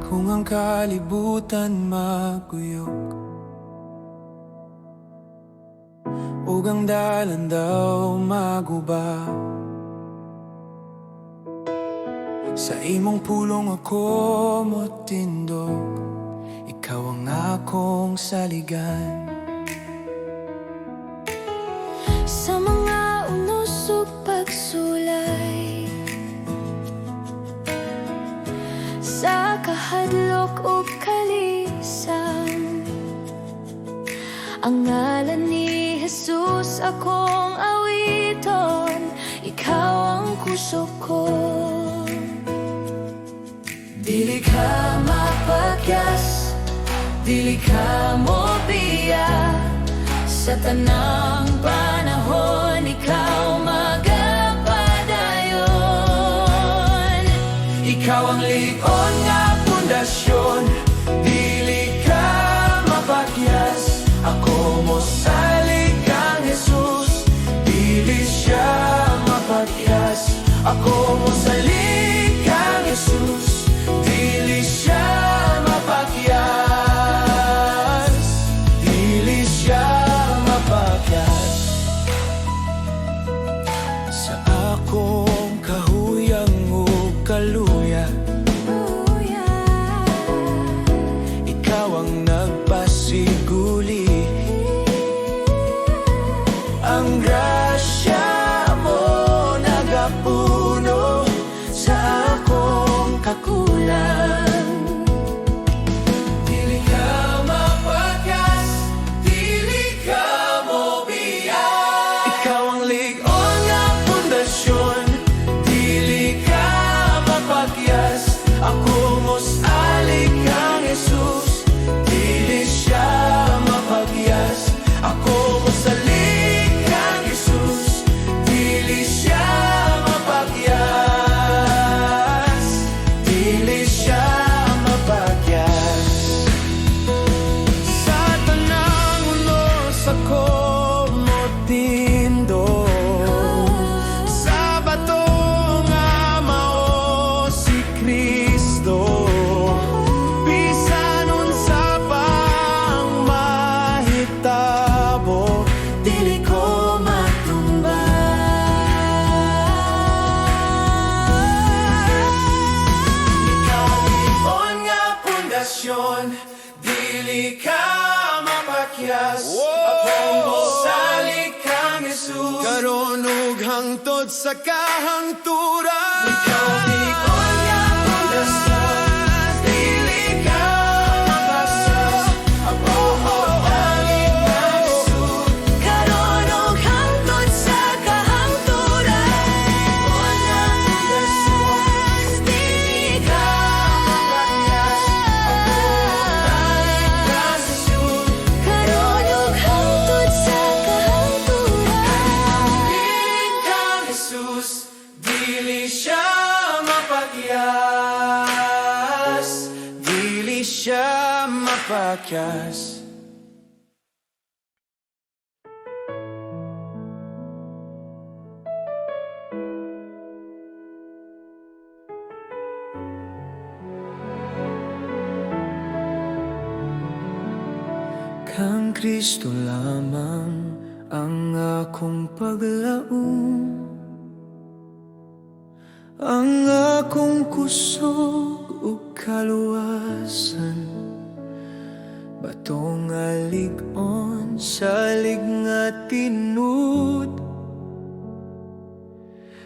Kung ang kalibutan maguyok, ug ang dalan daw maguba, sa imong pulong ako motindog, ikaw ang akong saligan. Sa mga unos ug pagsulay, sa kahadlok ug kalisan, ang ngalan ni Jesus akong awiton, ikaw ang kusog ko. Dili ka mapakyas, dili ka mo biya, sa tanang panahon ikaw magapadayon. Ikaw ang ligon nga pundasyon, dili ka mapakyas. Ako mo salig kang Jesus, dili siya mapakyas. Ako mo salig kang Jesus, dili siya mapakyas. Dili siya mapakyas. Sa akong kahuyang o kaluya, ikaw ang nagpasiguli. Ang grasya mo nagapuno sa akong kakulang. Dili ka mapakyas, dili ka mo biya. Ikaw ang ligon nga pundasyon, dili ka mapakyas. Ako mo salig kang Jesus, dili siya mapakyas. Ako mo salig kang Jesus, dili siya mapakyas. Dili siya mapakyas. Sa tanang unos ako motindog, sa bato nga mao si Kristo. Bisan unsa pang mahitabo, dili ko matumba. Ikaw ang ligon nga pundasyon, dili ka mapakyas. Ako mo salig kang Jesus, karon ug hangtod sa kahangturan. Ikaw ang ligon nga pundasyon, dili ka mapakyas. Ako mo salig kang Jesus, Karon ug hangtod sa kahangturan, walang pundasyon, dili ka mapakyas. Salig kang Jesus, karon ug hangtod sa kahangturan. salig kang Jesus, dili siya mapakyas. Dili siya mapakyas. Kang Kristo lamang ang akong paglaom, ang akong kusog ug kaluwasan. Batong alig-on sa nga tinud,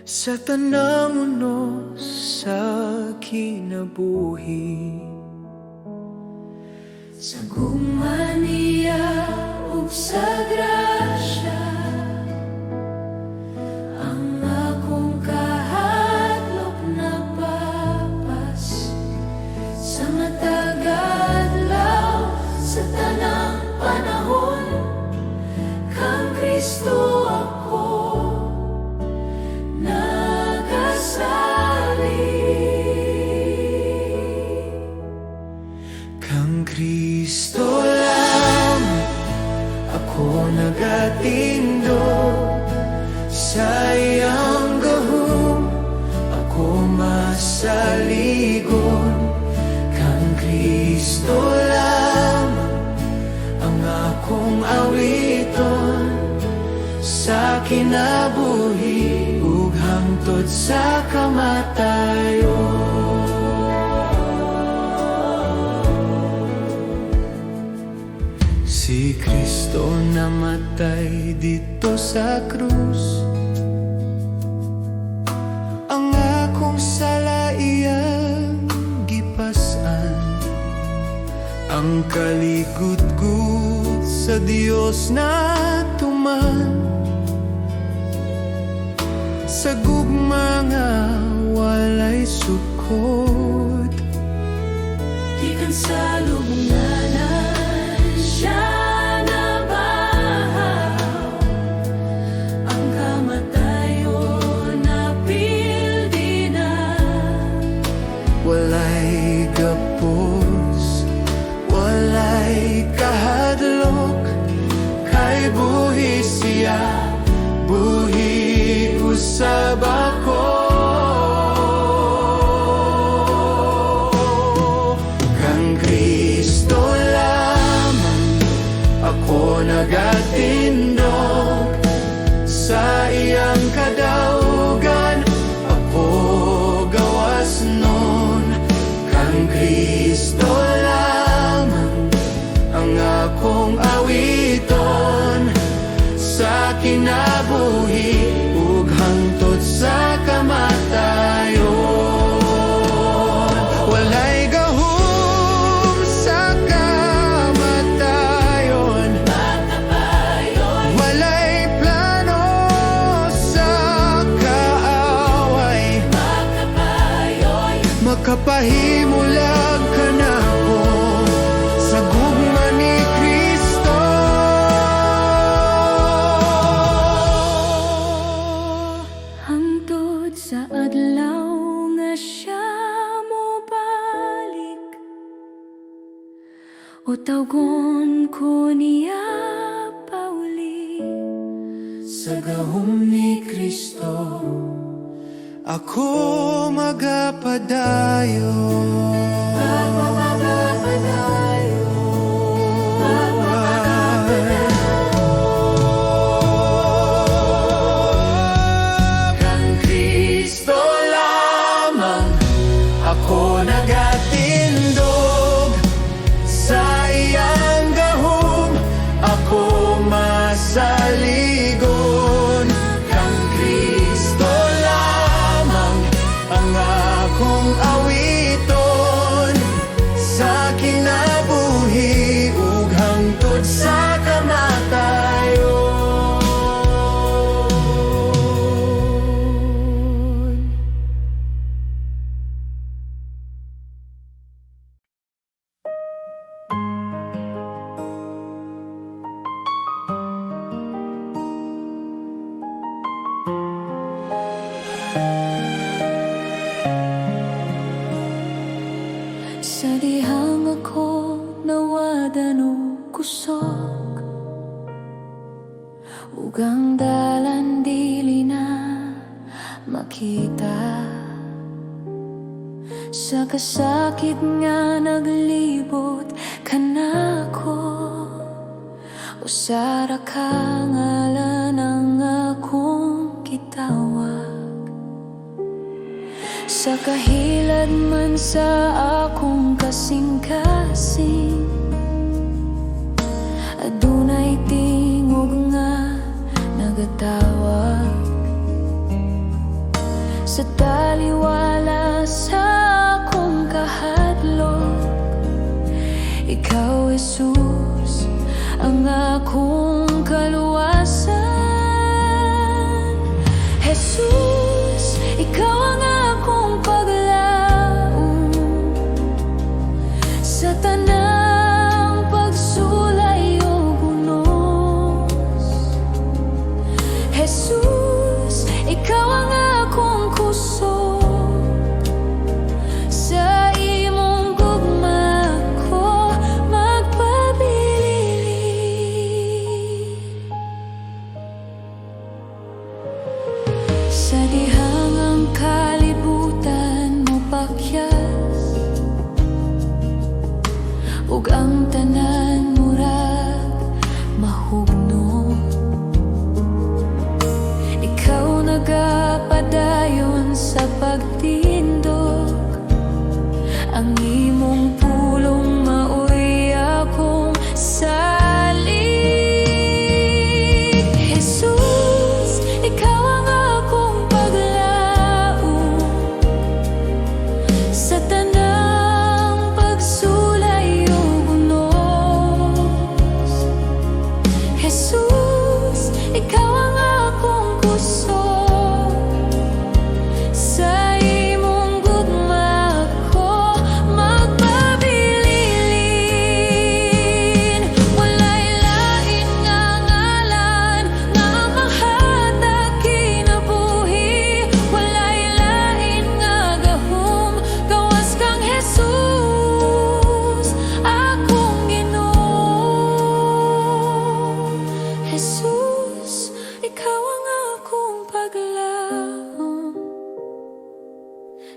sa tanang unos sa kinabuhi. Sa gumaniya ug sa grasya, ang akong kahadlok na papas. Sa matagad law, sa tanang panahon, kang Kristo ako nagasalig. Kang Kristo lang ako nagatindog, sa iyang gahom ako masaligon. Kang Kristo lamang ang akong awiton sa kinabuhi ug hangtod sa kamatayon. Si Kristo namatay dito sa krus, ang akong sala iyang gipasan. Ang kaligud-gud sa Dios na tuman, sa gugma nga walay sukod. Di kan sa lubunganan siya nabahaw, ang kamatayon napildi na. Walay gapos, walay kahadlok, kay buhi siya, buhi usab ako. Kang Kristo lamang ako nagatindog, sa iyang kadaugan ako gawas nun. Kang Kristo lamang ang akong awiton sa kinabuhi ug hangtod sa kamatayon. Walay gahom sa kamatayon, walay plano sa kaaway, makapahimulag ka na ko sa gugma ni Kristo. Hangtod sa adlaw nga siya mobalik, o tawgon ko niya pauli. Sa gahom ni Kristo ako Kang Kristo lamang ako nagatindog, sa iyang gahom ako masaligon. Kang Kristo lamang ang akong awiton sa kinabuhi ug hangtod sa kamatayon. Sa dihang ako nawadan o kusog, ug ang dalan dili na makita. Sa kasakit nga naglibot kanako, usara ka ngalan ang akong gitawag. Sa kahilad man sa akong kasing-kasing, adunay tingog nga nagatawag. Sa taliwala sa akong kahadlok, ikaw Jesus ang akong kaluwasan. Jesus, ikaw ang akong paglaom sa tanang pagsulay o gunos. Jesus, ikaw ang akong kusog, sa imong gugma ko magpabilin. Sa ang imong pulong maoy akong salig. Jesus, ikaw ang akong paglaom sa tanang pagsulay ug unos. Jesus, ikaw ang akong kusog, sa imong gugma ko magpabilin. Walay lain nga ngalan nga mahatag kinabuhi, walay lain nga gahom gawas kang Jesus, akong Ginoo. Jesus, ikaw ang akong paglaom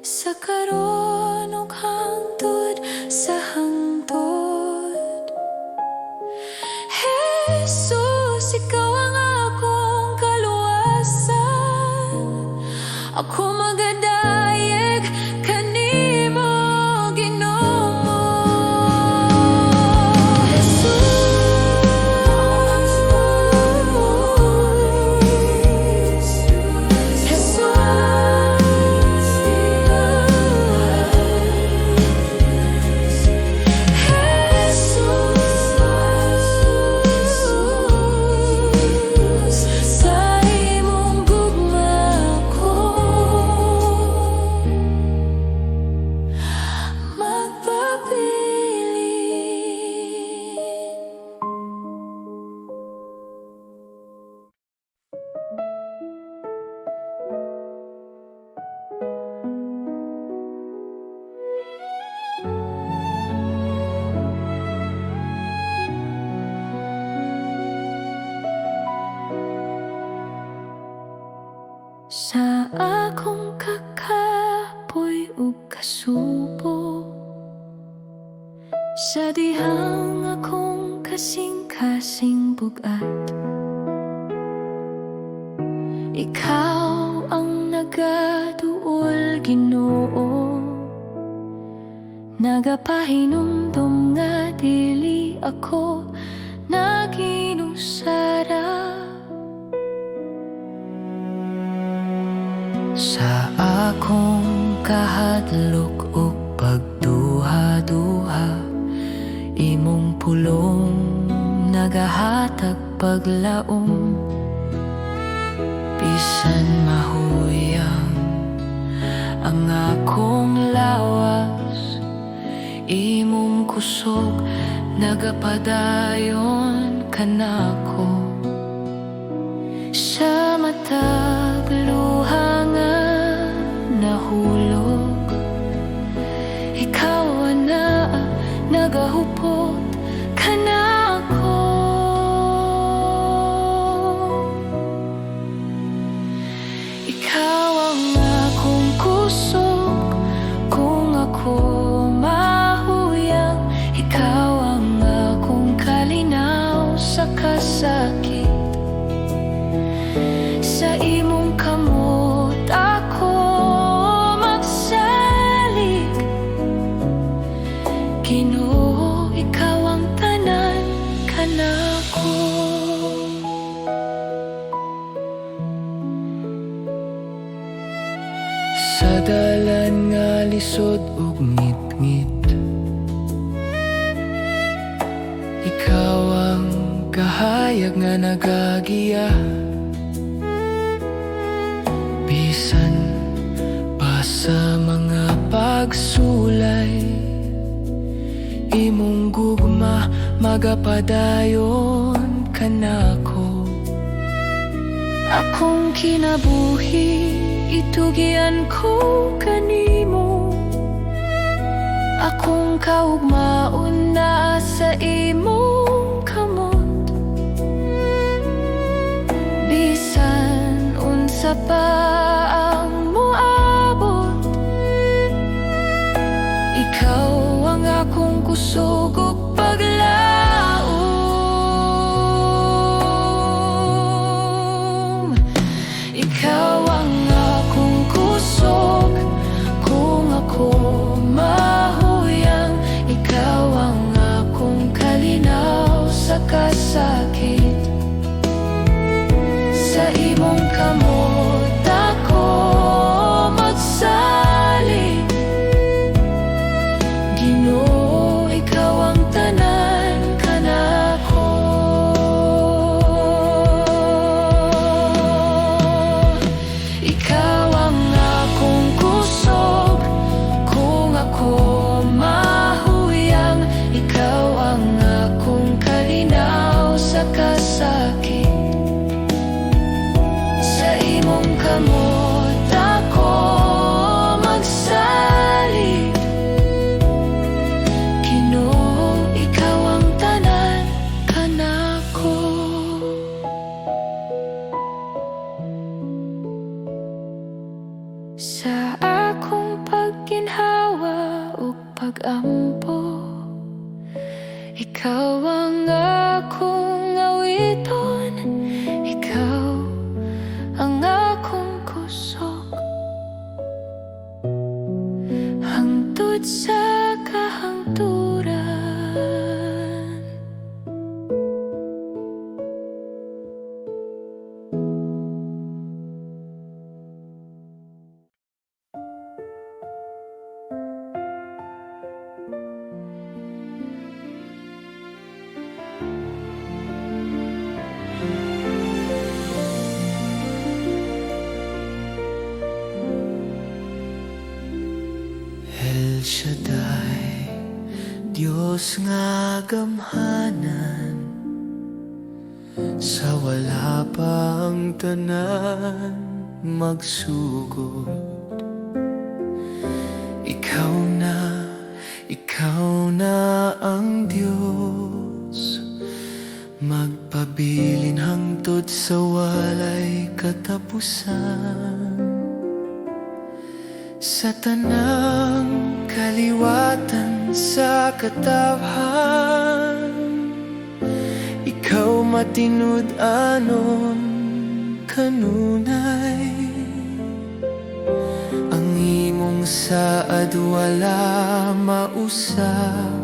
sa karon ug hangtod sa hangtod. Jesus, ikaw ang akong kaluwasan, ako magadayeg kanimo Ginoo. Sa imong gugma ko magpabilin. Sa akong kakapoy ug kasubo, sa dihang akong kasing-kasing bugat, ikaw ang nagaduol Ginoo, nagapahinumdum nga dili ako naginusara. Sa akong kahadlok ug pagduha-duha, imong pulong nagahatag paglaom. Bisan mahuyang ang akong lawas, imong kusog nagapadayon kanako. Sa matag luha nga nahulog, ikaw na nagahupot kanako. Ikaw ang akong kusog kung ako mahuyang, ikaw ang akong kalinaw sa kasakit. Sa imong kamot ako magsalig, Ginoo, ikaw ang tanan kanako. Sa dalan nga lisod ug ngit-ngit, ikaw ang kahayag nga nagagiya. Bisan pa sa mga pagsulay, imong gugma magapadayon kanako. Akong kinabuhi itugian ko kanimo, akong kaugmaon na sa imong kamot. Bisan unsa pa ang moabot, ikaw ang akong kusog ug paglaom. Ikaw ang akong kusog kung ako mahulog, Ginoo, ikaw ang tanan kanako. Ikaw ang akong kusog kung ako mahuyang. Ikaw ang akong kalinaw sa kasakit. Sa imong kamot ako magsalig. Ginoo, ikaw ang tanan kanako. Sa akong pagginhawa o pag-ampo, ikaw ang akong awiton. Ikaw ang akong kusog hangtod sa kahangturan. El Shaddai, Diyos nga gamhanan, sa wala pa ang tanan magsugod. Ikaw na ang Diyos, magpabilin hangtod sa walay katapusan. Sa tanang kaliwatan sa katawhan, ikaw matinud anon kanunay. Ang imong saad wala mausap,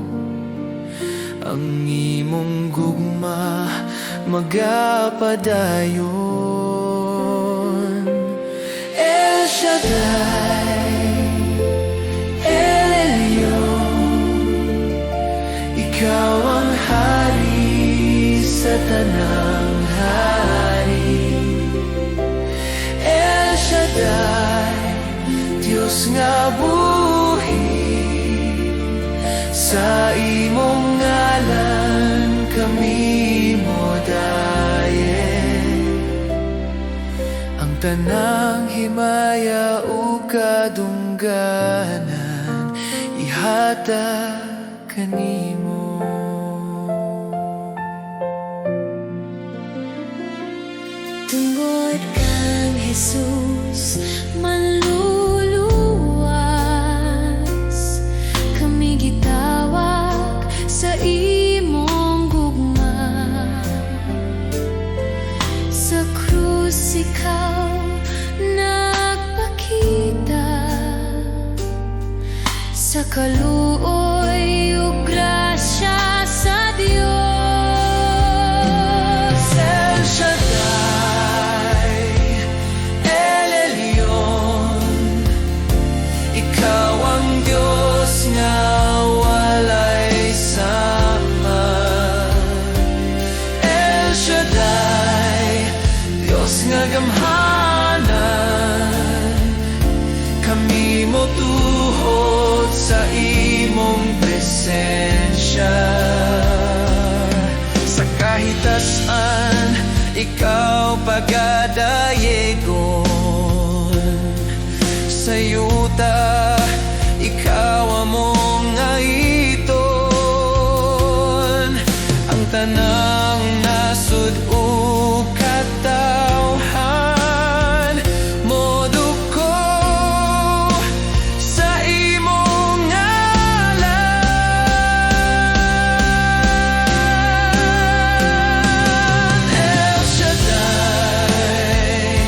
ang imong gugma magapadayon. El Shaddai, El Elyon, ikaw ang hari sa tanang hari. El Shaddai, Diyos nga buhi, sa imong ngalan kami mo dayen. Ang tanang himaya o kadungganan ihatag kanimo. Tungod kang Jesus manluluwas, kami gitawag sa imong gugma. Sa krus ikaw nagpakita, sa kaluoy ug grasya sa Dios. El Shaddai, El Elyon, ikaw ang Diyos nga walay sama. El Shaddai, Diyos nga gamhanan, kami mo tuhod sa imong presensya. Sa kahitasan, ikaw pagadayegon. Sa yuta, ikaw among ngaiton. Ang tanang nasud ug katawhan moduko sa imong ngalan. El Shaddai,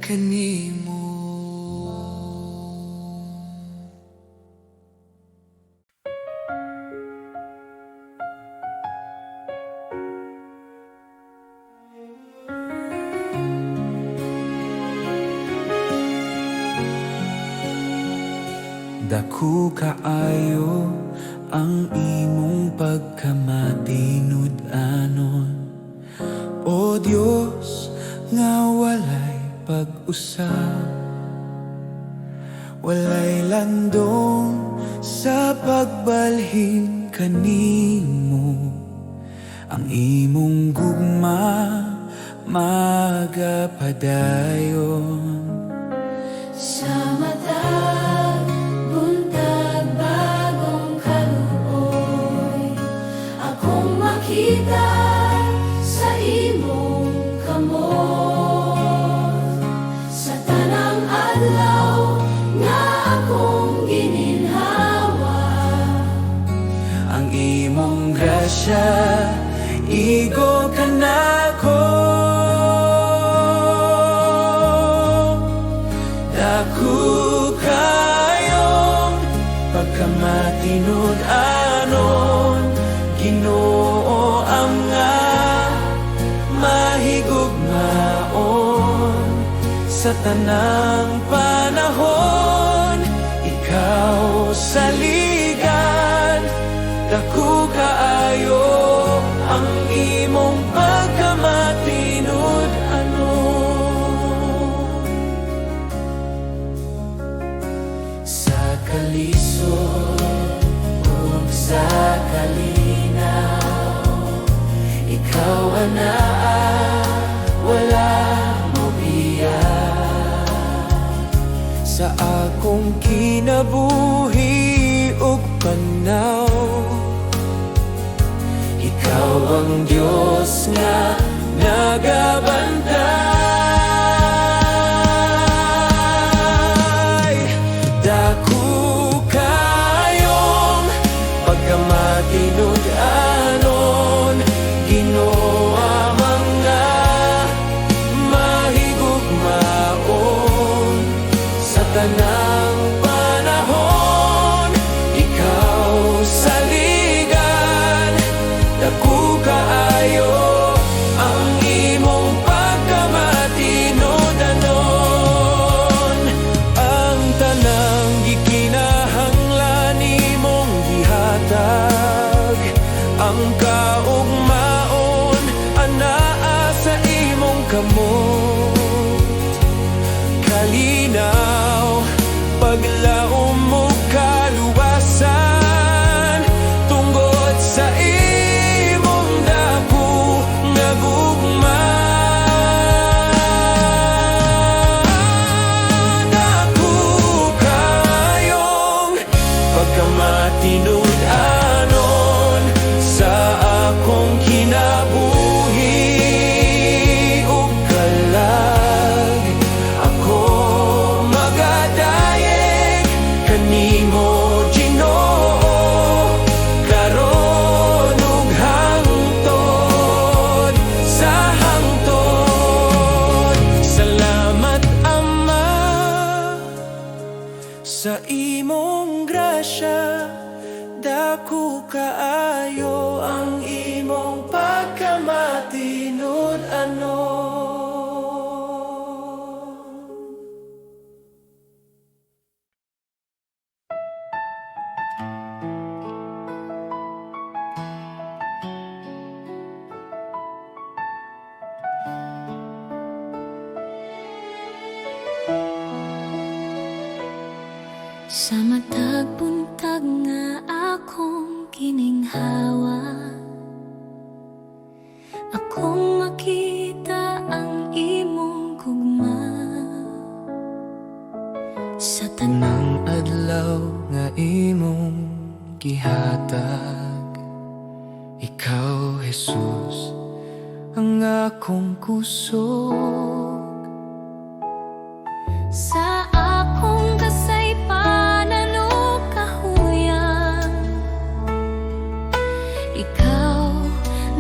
kanimo. Dako kaayo ang imong pagkamatinud-anon, O Dios nga walay pag-usab, walay landong sa pagbalhin kanimo. Ang imong gugma magapadayon Sa matag buntag bagong kaluoy, akong makita sa imong kamot. Sa tanang adlaw nga akong gininhawa, ang imong grasya igo kanako. Dako kayong pagkamatinud-anon, Ginoo ang nga mahigugmaon. Sa tanang panahon, ikaw saligan. Dako kaayo ang imong pagkamatinud-anon. Sa kalisod ug sa kalinaw, ikaw anaa, wala mo biya. Sa akong kinabuhi ug panaw, ikaw ang Diyos nga nagabantay. Dako kayong pagkamatinud-anon, Ginoo ang nga mahigugmaon. Sa tanang panahon, ikaw saligan. Dako kaayo ang imong pagkamatinud-anon. Ang tanang gikinahanglan imong gihatag, ang kaugmaon anaa sa imong kamot. Kalinaw, paglaom mo kaluwasan, tungod sa imong dako nga gugma. Dako kayong pagkamatinud-anon, sa akong kinabuhi ug kalag. Ako magadayeg kanimo, Ginoo, karon ug hangtod sa hangtod. Salamat Ama sa imong grasya. Dako kaayo ang imong pagkamatinud-anon. sa matag buntag nga akong kininghawa, akong makita ang imong gugma. Sa Tanang adlaw nga imong gihatag, ikaw Jesus ang akong kusog. sa akong kasaypanan o kahuyang, ikaw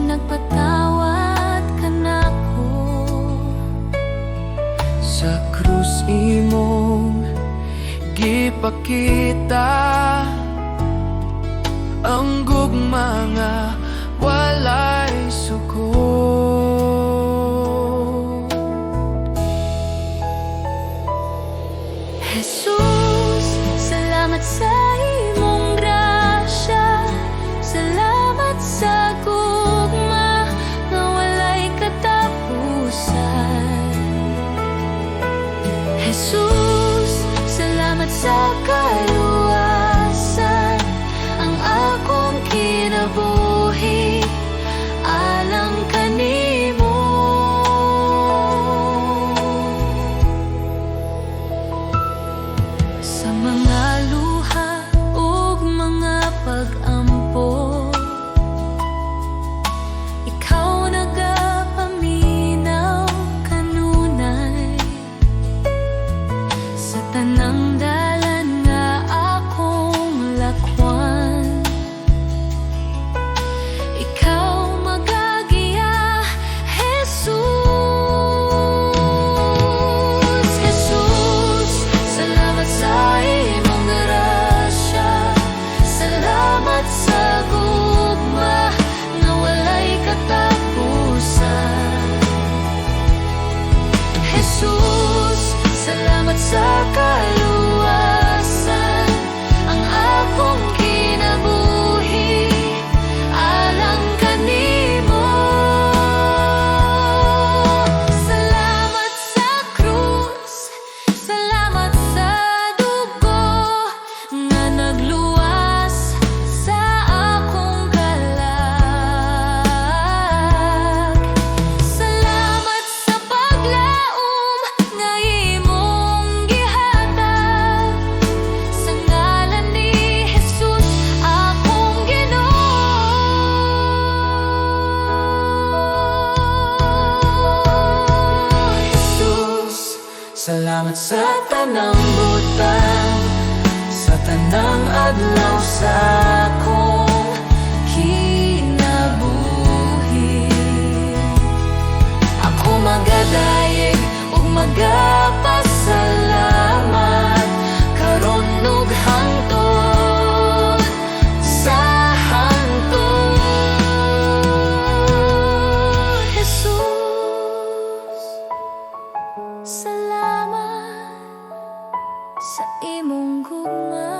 nagpatawad kanako. Sa sa krus imong gipakita, ang gugma nga walay suko. Jesus, salamat sa imong grasya, salamat sa gugma nga walay katapusan. Jesus, salamat sa kaluwasan, ang akong kinabuhi alang kanimo. Sa mga luha ug mga pag-ampo, ikaw nagapaminaw kanunay. Sa tanang dalan nga akong lakwan, ikaw magagiya, Jesus. Jesus, salamat sa imong grasya, salamat sa gugma nga walay katapusan. Jesus, salamat sa kaluwasan, ang akong kinabuhi alang kanimo. Salamat sa krus, salamat sa dugo nga nagluwas sa akong kalag. Salamat sa paglaom nga imong gihatag, sa ngalan ni Jesus akong Ginoo. Jesus, salamat sa tanang butang, sa tanang adlaw sa akong kinabuhi. Ako magadayeg ug magapasalamat karon ug hangtod sa hangtod. Jesus, salamat sa imong gugma.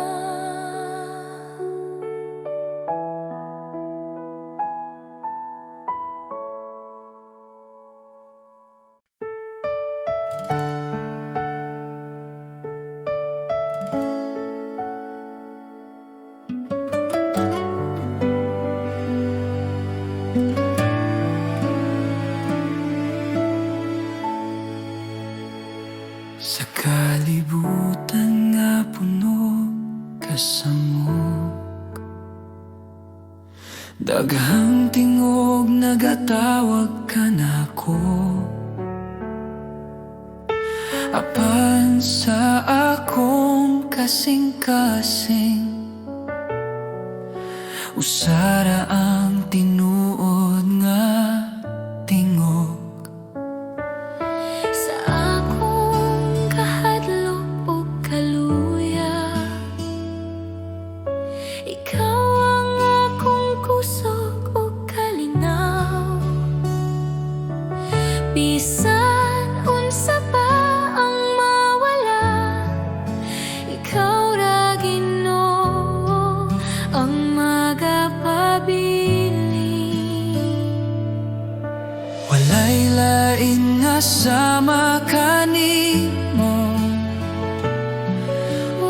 Sa kalibutan nga puno kasamok, daghang tingog nagatawag ka nako. Apan sa akong kasing-kasing, usara ang tinuod nga tingog. Sa akong kahadlok ug kaluya, ikaw ang akong kusog ug kalinaw. Bisan unsa pa ang mawala, ikaw ra Ginoo ang magapabiling. Walay lain nga sama kanimo,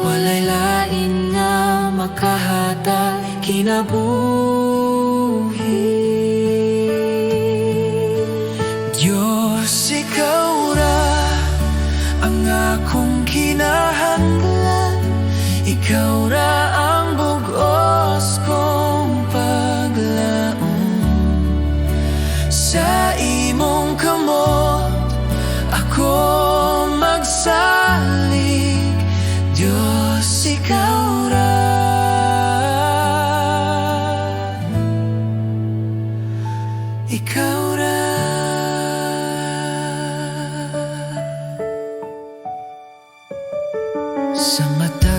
walay lain nga makahatag kinabuhi. Diyos, ikaw ra ang akong kinahanglan, ikaw ra ang bugos kong paglaom. Sa imong kamot ako magsalig, Diyos, ikaw ra. Ikaw ra.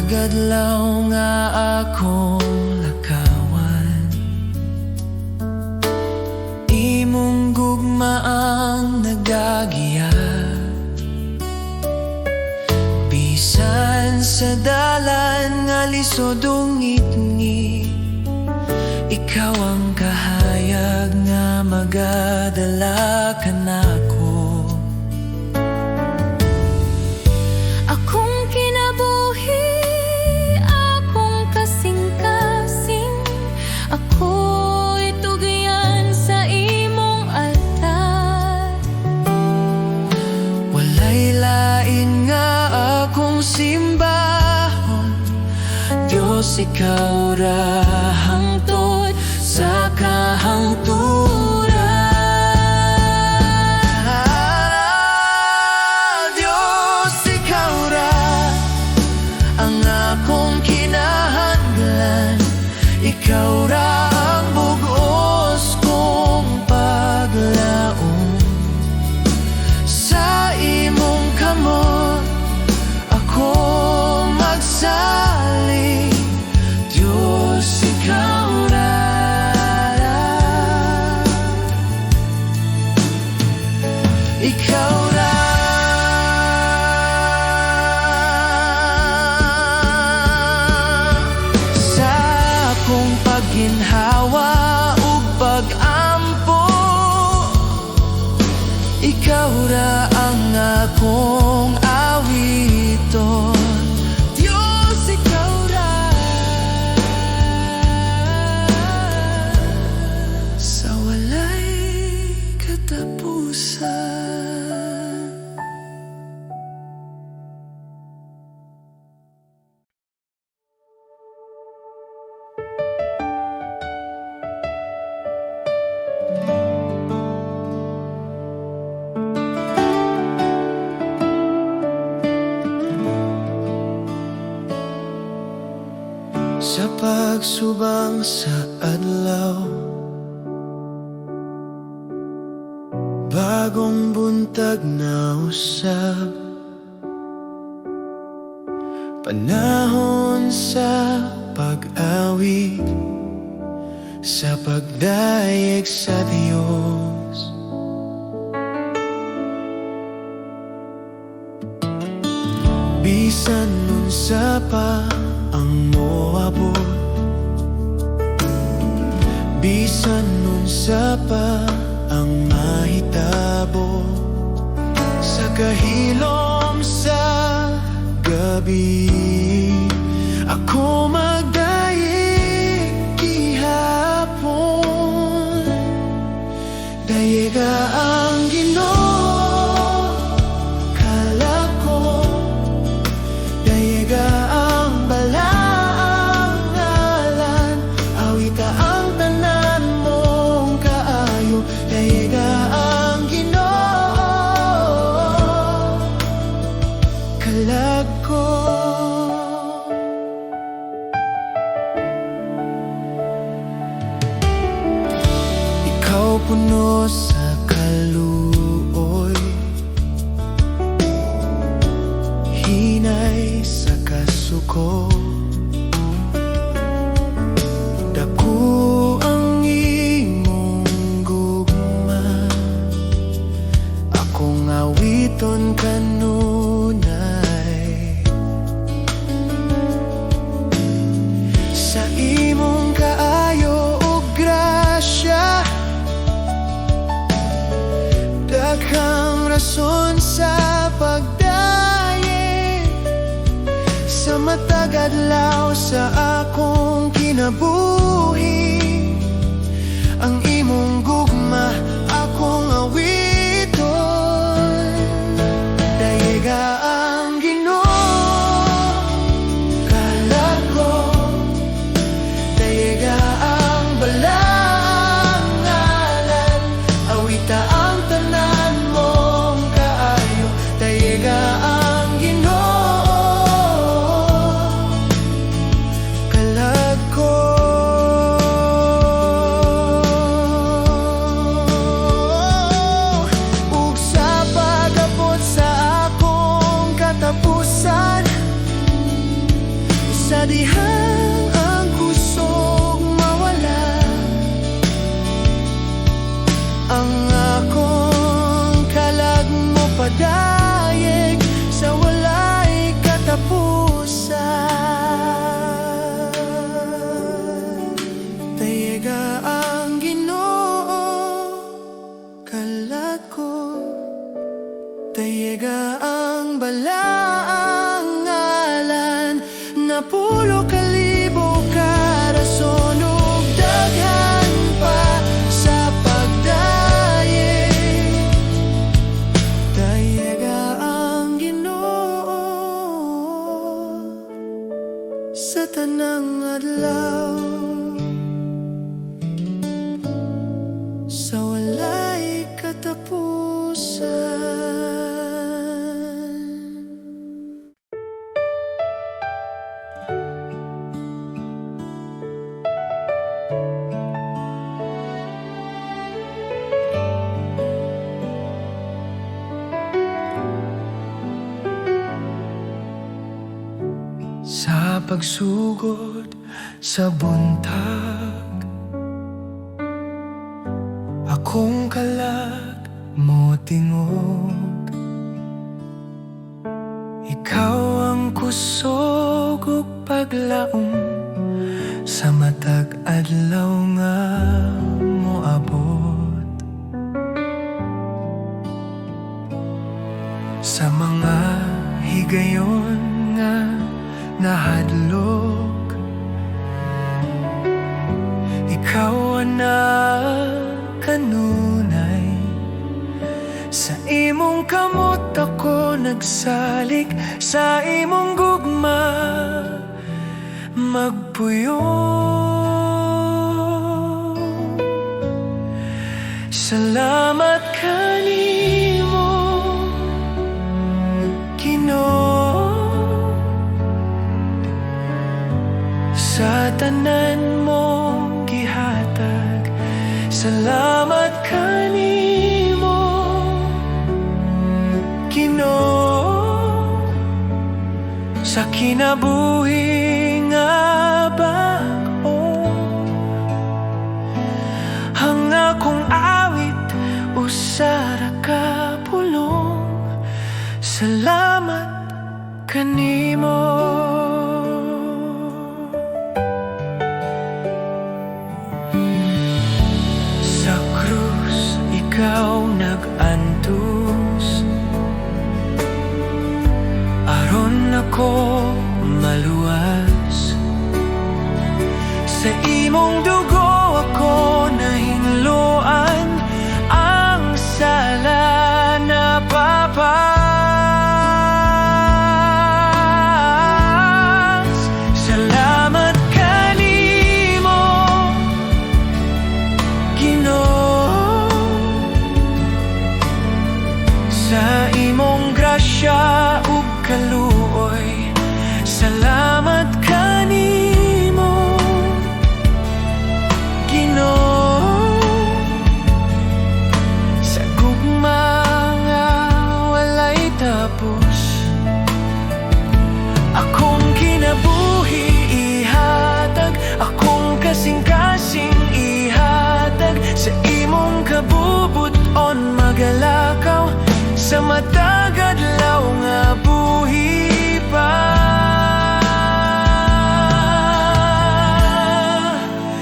adlaw nga akong lakawan, imong gugma ang nagagiya. Bisan sa dalan nga lisod ungit-ngit, ikaw ang kahayag nga magadala kanako. Akong kinabuhi, akong kasing-kasing, ako'y tugyan sa imong altar. Walay lain nga akong simbahon, Diyos ikaw ra hangtod sa kahangturan. Diyos ikaw ra ang akong kinahanglan, ikaw ra ang bugos kong paglaom. Sa imong kamot ako magsalig, Diyos ikaw ra. Ikaw ra. Sa akong pagginhawa ug pag-ampo, ikaw ra ang akong awiton. Diyos ikaw ra. Sa walay katapusan. Sa pagsubang sa adlaw, bagong buntag na usab, panahon sa pag-awit, sa pagdayeg sa Diyos. Bisan nun sa pa ang moabot, bisan nun sa pa ang mahitabo, sa kahilom sa gabi, ako magdayeg gihapon. Dayeg ang Ginoo kalako, dayeg ang balaang ngalan, awita ang tanan mong kaayo. Dayeg ang Ginoo kalako. Ikaw puno sa kaluoy, hinay sa kasuko, dako ang imong gugma, akong awiton kanunay. Sa imong kaayo ug grasya, daghang rason sa pagdayeg, sa matag adlaw sa akong kinabuhi. Ang imong gugma akong awiton. Dayeg ang Ginoo kalako, dayeg ang balaang ngalan, awita ang tanan mong kaayo. Dayeg ang Ginoo kalako. Ug sa pag-abot sa akong Madihang ang kusog mawala, ang akong kalag mo padayeg sa walay katapusan. Tayega ang Ginoo kalag ko, tayega ang balaang ngalan, napulo kalibo karason ug daghan pa sa pagdayeg. Tayega ang Ginoo sa tanang adlaw, sa walay katapusan. Sa pagsugod sa buntag, akong kalag mo tingog. Ikaw ang kusog ug paglaom sa matag adlaw nga moabot. Sa mga higayon nga nahadlok, ikaw na kanunay. Sa imong kamot ako nagsalig, sa imong gugma magpuyo. Salamat kanimo Ginoo sa tanan mong gihatag. Salamat kanimo Ginoo sa kinabuhi nga bag-o. Ang akong awit usara ka pulong. Salamat kanimo. Sa krus ikaw nag-antos, aron ako maluwas. Sa imong dugo ako nahingloan, ang sala na papas. Salamat kanimo Ginoo sa imong grasya ug kaluoy. Salamat kanimo Ginoo sa gugma nga walay tapos. Akong kinabuhi ihatag, akong kasing-kasing ihatag. Sa imong kabubuton magalakaw, sa matag adlaw nga buhi pa.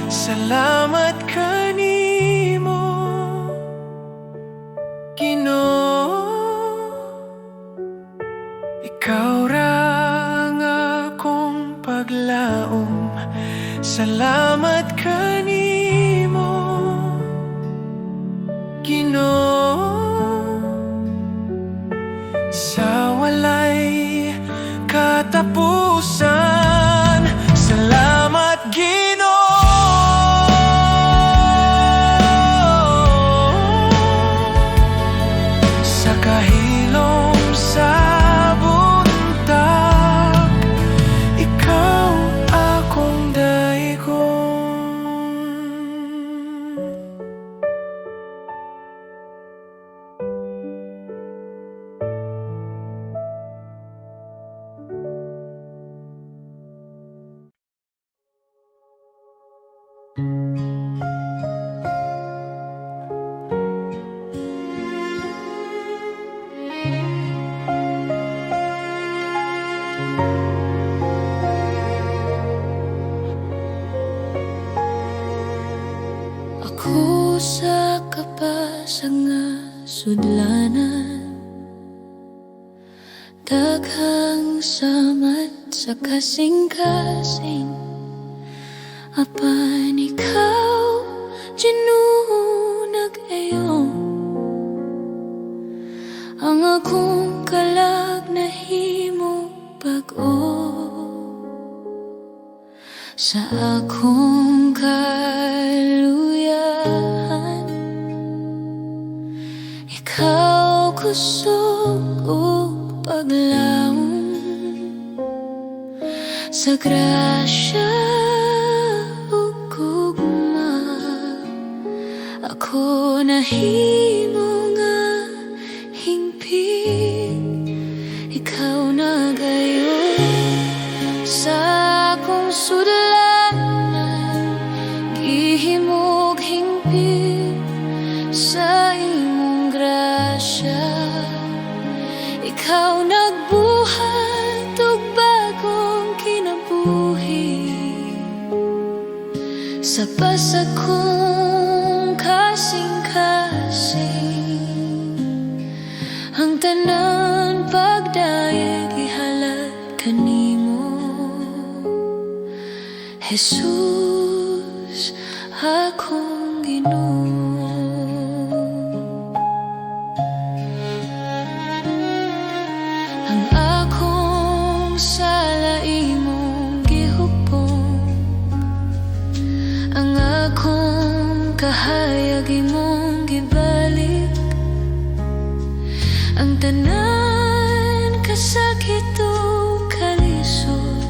Salamat kanimo Ginoo, ikaw ra ang akong paglaom. Salamat kanimo Ginoo sa walay katapusan. Salamat Ginoo sa kahilom sa buntag. Ikaw akong daigong. Ako sa kapasag nga sudlanan, daghang samat sa kasing-kasing. Apan ikaw, Ginoo, nag-ayong ang akong kalag nahimo bag-o sa akong kaluyahan. Ikaw kusog ug paglaom sa grasya ug gugma. Ako nahimo nga hingpit, ikaw nagayon sa akong sudlanan. Gihimog hingpit sa imong grasya, ikaw nagbuhat og bagong kinabuhi sa pasag kong kasing-kasing. Ang tanan pagdayeg ihalad kanimo, Jesus, akong Ginoo. Ang akong sala imong gihupong, ang akong kahayag imong gibalik. Ang tanan kasakit ug kalisod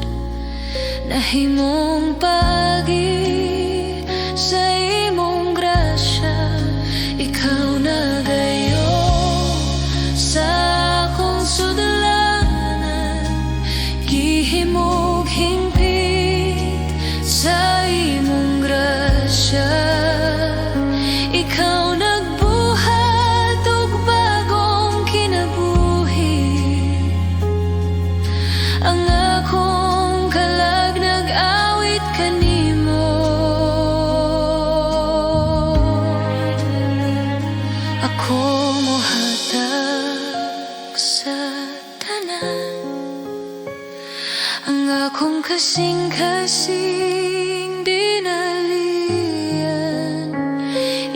nahimong paagi sa imong grasya. Ikaw nagayon sa akong sudlanan, gihimog hingpit sa imong grasya. Ikaw nagbuhat og bagong kinabuhi, ang akong kalag nag-awit kanimo. Ako mohatag sa tanan, ang akong kasing-kasing dinalian.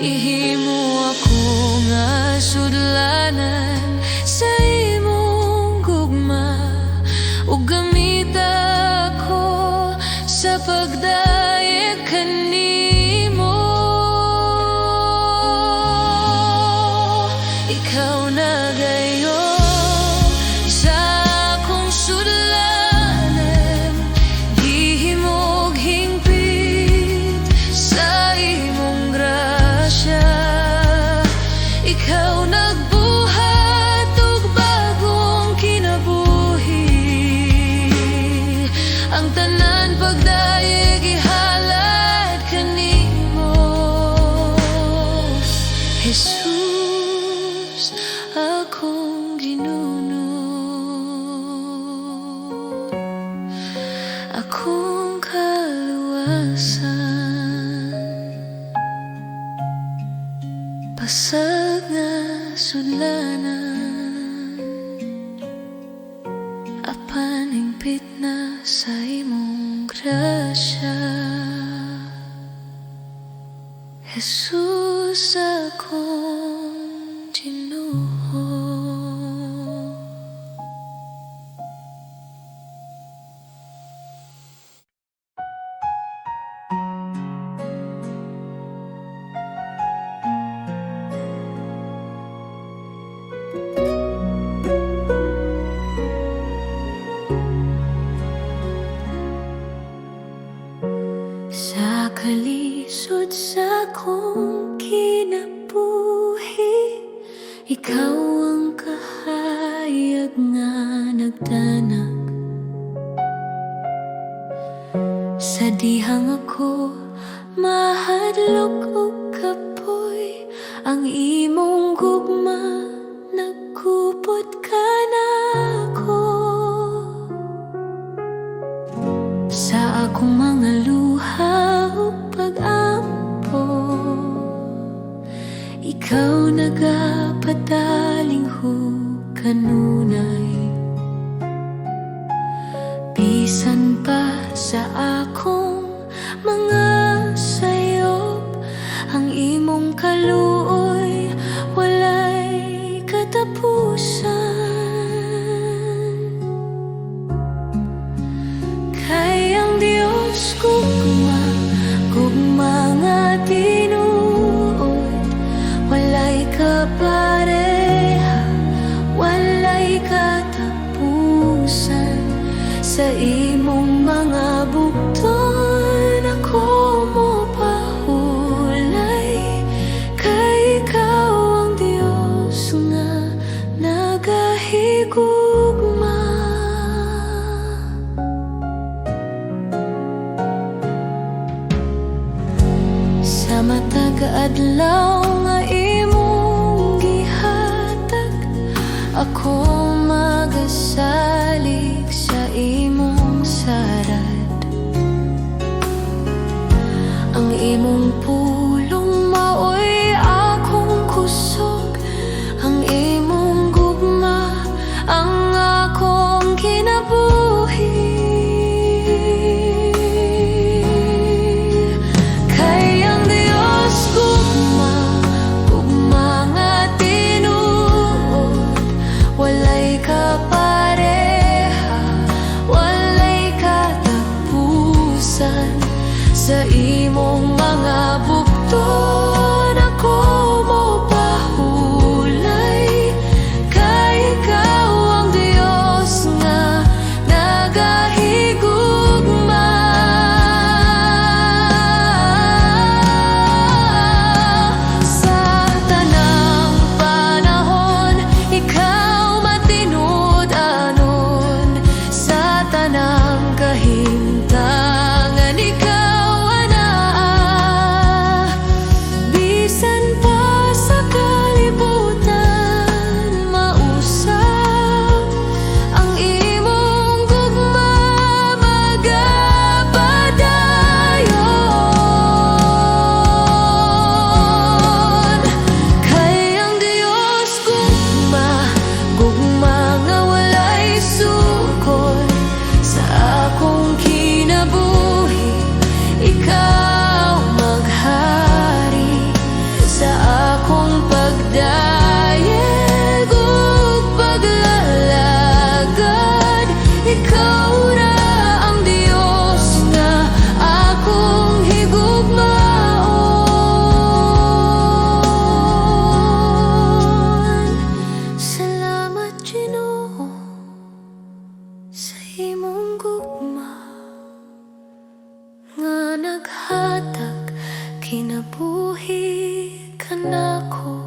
Ihimo ako nga sudlanan sa imong gugma, ug gamit ako sa pagdayeg kanimo. Ikaw nagayon sa akong sudlanan, gihimog hingpit sa imong grasya. Ikaw nagbuhat og bagong kinabuhi, ang tanan pagdayeg ihalad kanimo, Jesus, akong Ginuno. Akong kaluwasan, pasag nga sudlanan, apan hingpit na sa imong grasya. Jesus, akong Ginoo. Sa kalisod sa akong kinabuhi, ikaw ang kahayag nga nagdanag. Sa dihang ako mahadlok og kapoy, ang imong gugma nagkupot ka na ako. Bisan pa sa akong mga sayop, ang imong kaluoy walay katapusan. Kay ang Diyos gugma, gugma nga tinuod, walay kapareha, walay katapusan. Sa imong mga bugton ako mo pahulay, kay ikaw ang Diyos nga nagahigugma. Sa matag adlaw nga imong gihatag, ako magasalig sa imong sarad. Ang imong pulong maoy akong kusog, ang imong gugma ang akong kinabuhi. Kay ang Diyos gugma, gugma nga tinuod, walay kapareha, walay katapusan. Sa imong mga bugton ako mo pahulay, kay ikaw ang Diyos nga nagahigugma. Sa tanang panahon ikaw matinud-anon, sa tanang kahimtangan ikaw anaa. Bisan pa sa kalibutan mausap, ang imong gugma magapadayon. Kay ang Diyos gugma, gugma nga walay sukol. Sa akong kinabuhi ikaw maghari, sa akong pagdayeg ug paglalagad. Ikaw ra ang Diyos nga akong higugmaon. Salamat Ginoo sa imong gugma nga naghatag kinabuhi kanako.